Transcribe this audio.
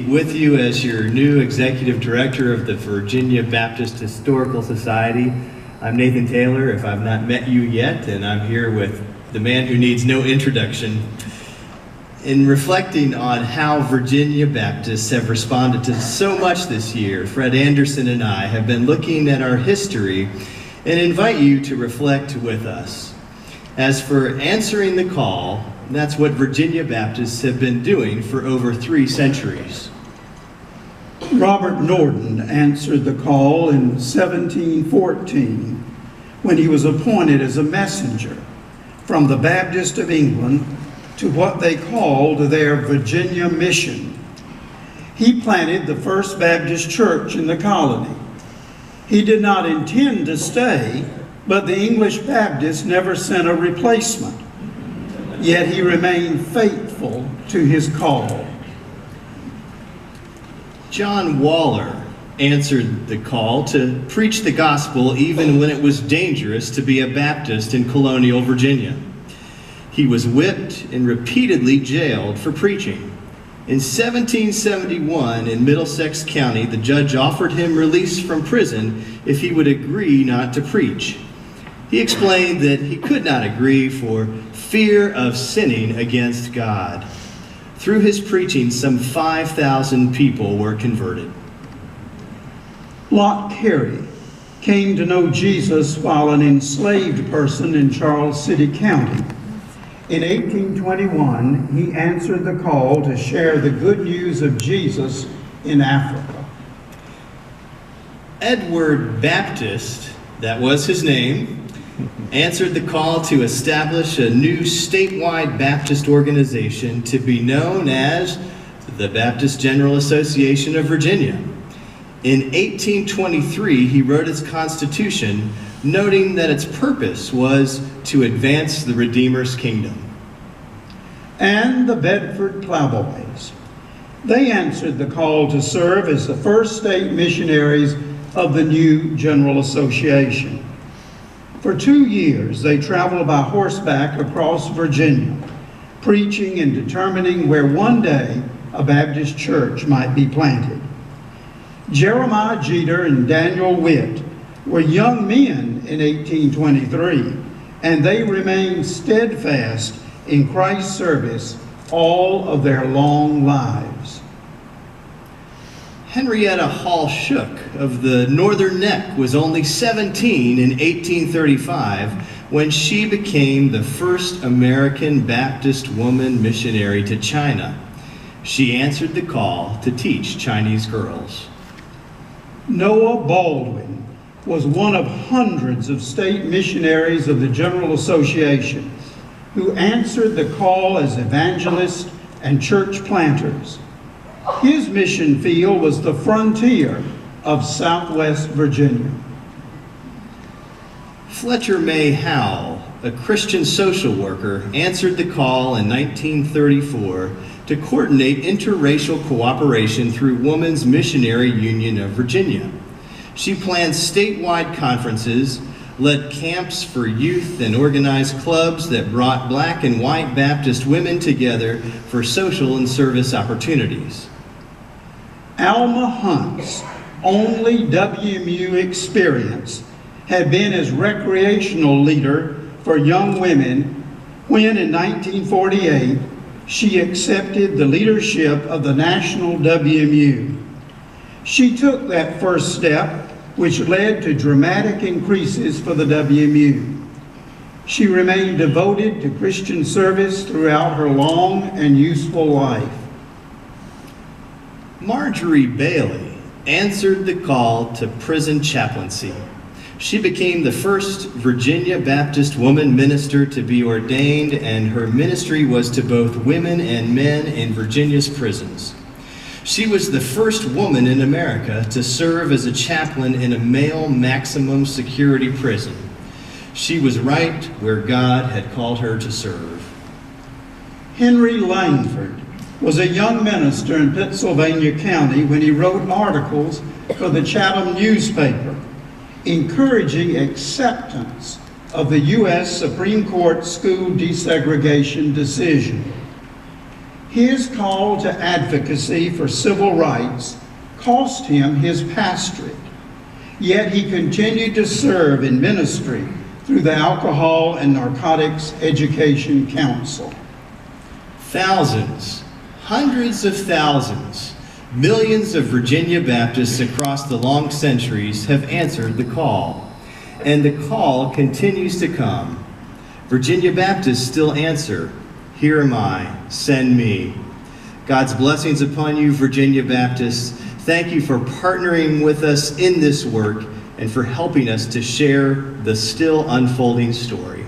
With you as your new executive director of the Virginia Baptist Historical Society. I'm Nathan Taylor, if I've not met you yet, and I'm here with the man who needs no introduction. In reflecting on how Virginia Baptists have responded to so much this year, Fred Anderson and I have been looking at our history and invite you to reflect with us. As for answering the call, that's what Virginia Baptists have been doing for over 3 centuries. Robert Norden answered the call in 1714 when he was appointed as a messenger from the Baptist of England to what they called their Virginia mission. He planted the first Baptist church in the colony. He did not intend to stay, but the English Baptists never sent a replacement. Yet he remained faithful to his call. John Waller answered the call to preach the gospel even when it was dangerous to be a Baptist in colonial Virginia. He was whipped and repeatedly jailed for preaching. In 1771, in Middlesex County, the judge offered him release from prison if he would agree not to preach. He explained that he could not agree for fear of sinning against God. Through his preaching, some 5,000 people were converted. Lot Carey came to know Jesus while an enslaved person in Charles City County. In 1821, he answered the call to share the good news of Jesus in Africa. Edward Baptist, that was his name, answered the call to establish a new statewide Baptist organization to be known as the Baptist General Association of Virginia. In 1823, he wrote its constitution, noting that its purpose was to advance the Redeemer's kingdom. And the Bedford Plowboys. They answered the call to serve as the first state missionaries of the new General Association. For 2 years, they traveled by horseback across Virginia, preaching and determining where one day a Baptist church might be planted. Jeremiah Jeter and Daniel Witt were young men in 1823, and they remained steadfast in Christ's service all of their long lives. Henrietta Hall Shook of the Northern Neck was only 17 in 1835 when she became the first American Baptist woman missionary to China. She answered the call to teach Chinese girls. Noah Baldwin was one of hundreds of state missionaries of the General Association who answered the call as evangelists and church planters. His mission field was the frontier of Southwest Virginia. Fletcher May Howell, a Christian social worker, answered the call in 1934 to coordinate interracial cooperation through Women's Missionary Union of Virginia. She planned statewide conferences, led camps for youth, and organized clubs that brought Black and white Baptist women together for social and service opportunities. Alma Hunt's only WMU experience had been as recreational leader for young women when in 1948 she accepted the leadership of the National WMU. She took that first step, which led to dramatic increases for the WMU. She remained devoted to Christian service throughout her long and useful life. Marjorie Bailey answered the call to prison chaplaincy. She became the first Virginia Baptist woman minister to be ordained, and her ministry was to both women and men in Virginia's prisons. She was the first woman in America to serve as a chaplain in a male maximum security prison. She was right where God had called her to serve. Henry Langford was a young minister in Pennsylvania County when he wrote articles for the Chatham newspaper, encouraging acceptance of the U.S. Supreme Court school desegregation decision. His call to advocacy for civil rights cost him his pastorate, yet he continued to serve in ministry through the Alcohol and Narcotics Education Council. Thousands, hundreds of thousands, millions of Virginia Baptists across the long centuries have answered the call, and the call continues to come. Virginia Baptists still answer, "Here am I, send me." God's blessings upon you, Virginia Baptists. Thank you for partnering with us in this work and for helping us to share the still unfolding story.